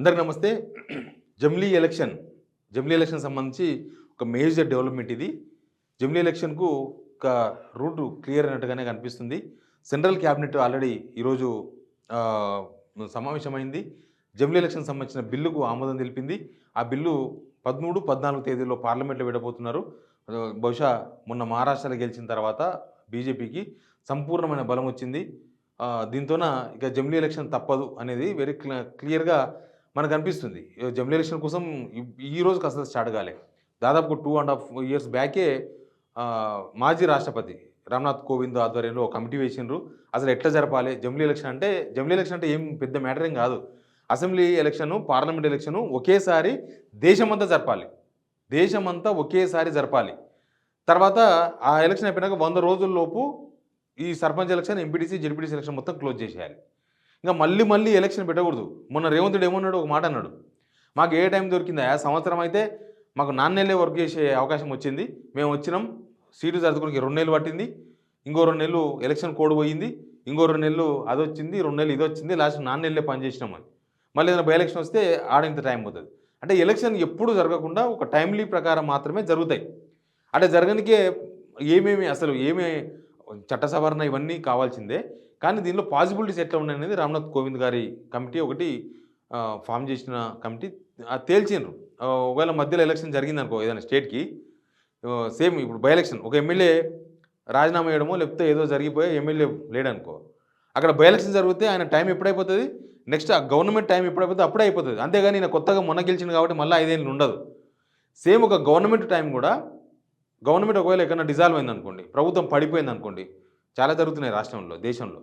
అందరికి నమస్తే. జమిలీ ఎలక్షన్ జమిలీ ఎలక్షన్ సంబంధించి ఒక మేజర్ డెవలప్మెంట్ ఇది. జమిలీ ఎలక్షన్కు ఒక రూట్ క్లియర్ అయినట్టుగానే కనిపిస్తుంది. సెంట్రల్ క్యాబినెట్ ఆల్రెడీ ఈరోజు సమావేశమైంది. జమిలీ ఎలక్షన్ సంబంధించిన బిల్లుకు ఆమోదం తెలిపింది. ఆ బిల్లు 13, 14 తేదీలో పార్లమెంట్లో విడబోతున్నారు. బహుశా మొన్న మహారాష్ట్రలో గెలిచిన తర్వాత బీజేపీకి సంపూర్ణమైన బలం వచ్చింది. దీంతోన ఇక జమిలీ ఎలక్షన్ తప్పదు అనేది వెరీ క్లియర్గా మనకు అనిపిస్తుంది. జమిలీ ఎలక్షన్ కోసం ఈ రోజుకి అసలు స్టార్ట్ కాలే. దాదాపు 2.5 years బ్యాకే మాజీ రాష్ట్రపతి రామ్నాథ్ కోవింద్ ఆధ్వర్యంలో ఒక కమిటీ వేసిండ్రు. అసలు ఎట్లా జరపాలి జమిలీ ఎలక్షన్ అంటే ఏం పెద్ద మ్యాటర్ ఏం కాదు. అసెంబ్లీ ఎలక్షను, పార్లమెంట్ ఎలక్షను ఒకేసారి దేశమంతా జరపాలి. దేశమంతా ఒకేసారి జరపాలి. తర్వాత ఆ ఎలక్షన్ అయిపోయినాక 100 రోజుల్లోపు ఈ sarpanch election, MPTC, ZPTC election మొత్తం క్లోజ్ చేసేయాలి. ఇంకా మళ్ళీ ఎలక్షన్ పెట్టకూడదు. మొన్న రేవంత్ రెడ్డి ఏమన్నాడు, ఒక మాట అన్నాడు, మాకు ఏ టైం దొరికిందా, సంవత్సరం అయితే మాకు 4 నెలలే వర్క్ చేసే అవకాశం వచ్చింది, మేము వచ్చినాం, సీటు సర్దుకోవడానికి 2 నెలలు పట్టింది, ఇంకో 2 నెలలు ఎలక్షన్ కోడ్ పోయింది, ఇంకో 2 నెలలు అది వచ్చింది, 2 నెలలు ఇది వచ్చింది, లాస్ట్ 4 నెలలే పనిచేసినాం అని. మళ్ళీ ఏదైనా బై ఎలక్షన్ వస్తే ఆడింత టైం పోతుంది. అంటే ఎలక్షన్ ఎప్పుడు జరగకుండా ఒక టైమ్లీ ప్రకారం మాత్రమే జరుగుతాయి. అంటే జరగనికే ఏమి చట్ట సవరణ ఇవన్నీ కావాల్సిందే. కానీ దీనిలో పాసిబిలిటీస్ ఎట్లా ఉన్నాయనేది రామ్నాథ్ కోవింద్ గారి కమిటీ ఒకటి ఫామ్ చేసిన కమిటీ తేల్చిండ్రు. ఒకవేళ మధ్యలో ఎలక్షన్ జరిగిందనుకో ఏదైనా స్టేట్కి, సేమ్ ఇప్పుడు బై ఎలక్షన్ ఒక ఎమ్మెల్యే రాజీనామా చేయడమో లేకపోతే ఏదో జరిగిపోయే ఎమ్మెల్యే లేడనుకో, అక్కడ బై ఎలక్షన్ జరిగితే ఆయన టైం ఎప్పుడైపోతుంది, నెక్స్ట్ ఆ గవర్నమెంట్ టైం ఎప్పుడైపోతుంది అప్పుడే అయిపోతుంది. అంతేగాని ఈయన కొత్తగా మొన్న గెలిచింది కాబట్టి మళ్ళీ 5 ఏళ్ళు ఉండదు. సేమ్ ఒక గవర్నమెంట్ టైం కూడా, గవర్నమెంట్ ఒకవేళ ఎక్కడైనా డిజాల్వ్ అయిందనుకోండి, ప్రభుత్వం పడిపోయింది అనుకోండి, చాలా జరుగుతున్నాయి రాష్ట్రంలో, దేశంలో.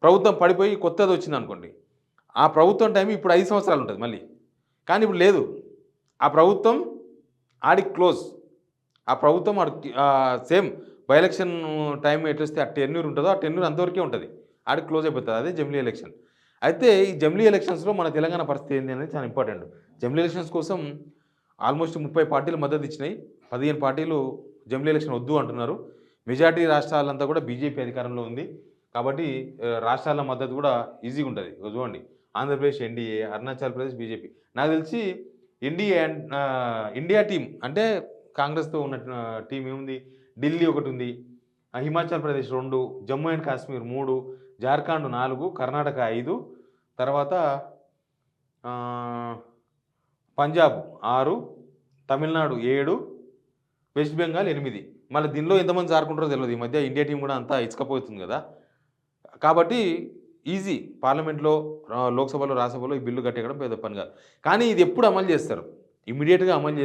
ప్రభుత్వం పడిపోయి కొత్తది వచ్చింది అనుకోండి, ఆ ప్రభుత్వం టైం ఇప్పుడు 5 సంవత్సరాలు ఉంటుంది మళ్ళీ. కానీ ఇప్పుడు లేదు, ఆ ప్రభుత్వం ఆడికి క్లోజ్. ఆ ప్రభుత్వం సేమ్ బై ఎలక్షన్ టైం ఎట్లొస్తే ఆ టెన్యూర్ ఉంటుందో ఆ టెన్యూర్ అంతవరకే ఉంటుంది, ఆడికి క్లోజ్ అయిపోతుంది. అదే జమిలీ ఎలక్షన్. అయితే ఈ జమిలీ ఎలక్షన్స్లో మన తెలంగాణ పరిస్థితి ఏంటి అనేది చాలా ఇంపార్టెంట్. జమిలీ ఎలక్షన్స్ కోసం ఆల్మోస్ట్ 30 పార్టీలు మద్దతు ఇచ్చినాయి. 15 పార్టీలు జమిలీ ఎలక్షన్ వద్దు అంటున్నారు. మెజార్టీ రాష్ట్రాలంతా కూడా బీజేపీ అధికారంలో ఉంది కాబట్టి రాష్ట్రాల మద్దతు కూడా ఈజీగా ఉంటుంది. చూడండి, ఆంధ్రప్రదేశ్ ఎన్డీఏ, అరుణాచల్ ప్రదేశ్ బీజేపీ. నాకు తెలిసి ఎన్డీఏ ఇండియా టీం అంటే కాంగ్రెస్తో ఉన్న టీం ఏముంది, ఢిల్లీ ఒకటి ఉంది, హిమాచల్ ప్రదేశ్ 2, జమ్మూ అండ్ కాశ్మీర్ 3, జార్ఖండ్ 4, కర్ణాటక 5, తర్వాత పంజాబ్ 6, తమిళనాడు 7, వెస్ట్ బెంగాల్ 8. మళ్ళీ దీనిలో ఎంతమంది జారుకుంటారో తెలియదు. ఈ మధ్య ఇండియా టీం కూడా అంతా ఇచ్చకపోతుంది కదా. కాబట్టి ఈజీ, పార్లమెంట్లో, లోక్సభలో, రాజ్యసభలో ఈ బిల్లు కట్టేయడం పెద్ద పని కాదు. కానీ ఇది ఎప్పుడు అమలు చేస్తారు? ఇమీడియట్గా అమలు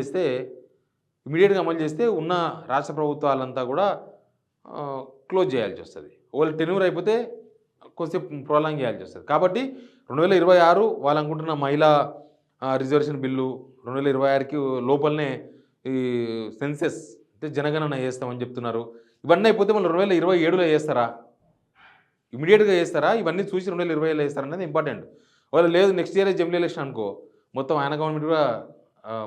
చేస్తే ఉన్న రాష్ట్ర ప్రభుత్వాలంతా కూడా క్లోజ్ చేయాల్సి వస్తుంది. వాళ్ళు టెన్యూర్ అయిపోతే కొంచెం ప్రొలాంగ్ చేయాల్సి వస్తుంది. కాబట్టి 2026 వాళ్ళు అనుకుంటున్న మహిళా రిజర్వేషన్ బిల్లు 2026కి లోపలనే ఈ సెన్సెస్ అంటే జనగణన చేస్తామని చెప్తున్నారు. ఇవన్నీ అయిపోతే మళ్ళీ 2027లో చేస్తారా, ఇమీడియట్గా చేస్తారా, ఇవన్నీ చూసి 2020లో చేస్తారా అనేది ఇంపార్టెంట్. వాళ్ళు లేదు నెక్స్ట్ ఇయర్ జమిలీ ఎలక్షన్ అనుకో, మొత్తం ఆయన గవర్నమెంట్ కూడా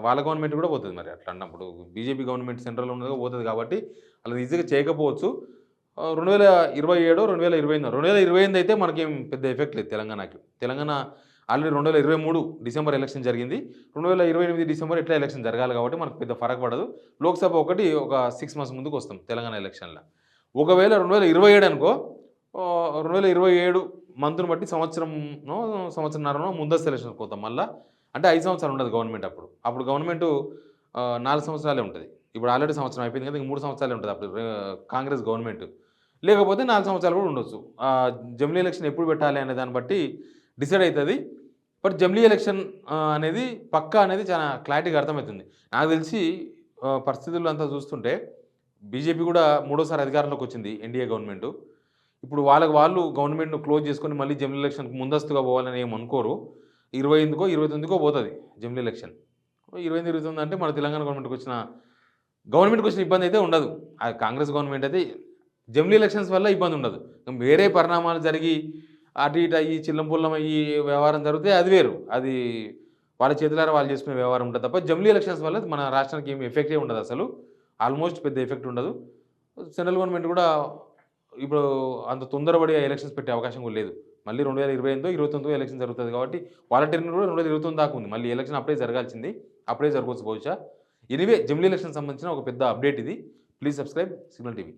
వాళ్ళ గవర్నమెంట్ కూడా పోతుంది. మరి అట్లా అన్నప్పుడు బీజేపీ గవర్నమెంట్ సెంట్రల్లో ఉన్నది పోతుంది కాబట్టి అలా ఈజీగా చేయకపోవచ్చు. 2027, 2028 అయితే మనకేం పెద్ద ఎఫెక్ట్ లేదు తెలంగాణకి. తెలంగాణ ఆల్రెడీ 2023 డిసెంబర్ ఎలక్షన్ జరిగింది. 2028 డిసెంబర్ ఎట్లా ఎలక్షన్ జరగాలి కాబట్టి మనకు పెద్ద ఫరక్ పడదు. లోక్సభ ఒక 6 months ముందుకు వస్తాం తెలంగాణ ఎలక్షన్లో. ఒకవేళ 2027 అనుకో, 2027 మంత్ను బట్టి సంవత్సరంన్నరనో ముందస్తు ఎలక్షన్ పోతాం మళ్ళీ. అంటే 5 సంవత్సరాలు ఉండదు గవర్నమెంట్. అప్పుడు గవర్నమెంట్ 4 సంవత్సరాలే ఉంటుంది. ఇప్పుడు ఆల్రెడీ సంవత్సరం అయిపోయింది కదా, ఇంక 3 సంవత్సరాలే ఉంటుంది అప్పుడు కాంగ్రెస్ గవర్నమెంట్. లేకపోతే 4 సంవత్సరాలు కూడా ఉండొచ్చు. జమిలీ ఎలక్షన్ ఎప్పుడు పెట్టాలి అనే దాన్ని బట్టి డిసైడ్ అవుతుంది. బట్ జమిలీ ఎలక్షన్ అనేది పక్కా అనేది చాలా క్లారిటీగా అర్థమవుతుంది. నాకు తెలిసి పరిస్థితులు అంతా చూస్తుంటే బీజేపీ కూడా 3వసారి అధికారంలోకి వచ్చింది, ఎన్డీఏ గవర్నమెంట్. ఇప్పుడు వాళ్ళు గవర్నమెంట్ను క్లోజ్ చేసుకొని మళ్ళీ జమిలీ ఎలక్షన్కి ముందస్తుగా పోవాలని ఏమి అనుకోరు. 28కో 29కో పోతుంది జమిలీ ఎలక్షన్. 28 అంటే మన తెలంగాణ గవర్నమెంట్కి వచ్చిన ఇబ్బంది అయితే ఉండదు. కాంగ్రెస్ గవర్నమెంట్ అయితే జమిలీ ఎలక్షన్స్ వల్ల ఇబ్బంది ఉండదు. వేరే పరిణామాలు జరిగి అటు ఇటు అయ్యి చిల్లంపుల్లం అయ్యి వ్యవహారం జరిగితే అది వేరు, అది వాళ్ళ చేతులారా వాళ్ళు చేసుకునే వ్యవహారం ఉంటుంది తప్ప జమిలీ ఎలక్షన్స్ వల్ల మన రాష్ట్రానికి ఏమి ఎఫెక్టే ఉండదు. అసలు ఆల్మోస్ట్ పెద్ద ఎఫెక్ట్ ఉండదు. సెంట్రల్ గవర్నమెంట్ కూడా ఇప్పుడు అంత తొందరపడి ఎలక్షన్స్ పెట్టే అవకాశం కూడా లేదు. మళ్ళీ 2028 29 ఎలక్షన్ జరుగుతుంది కాబట్టి వాళ్ళ టెర్మినల్ కూడా 2029 దాకా ఉంది. మళ్ళీ ఎలక్షన్ అప్పుడే జరగాల్సింది. అప్పుడే జరగవచ్చు బహుశా. ఎనీవే జమిలీ ఎలక్షన్ సంబంధించిన ఒక పెద్ద అప్డేట్ ఇది. Please subscribe signal TV.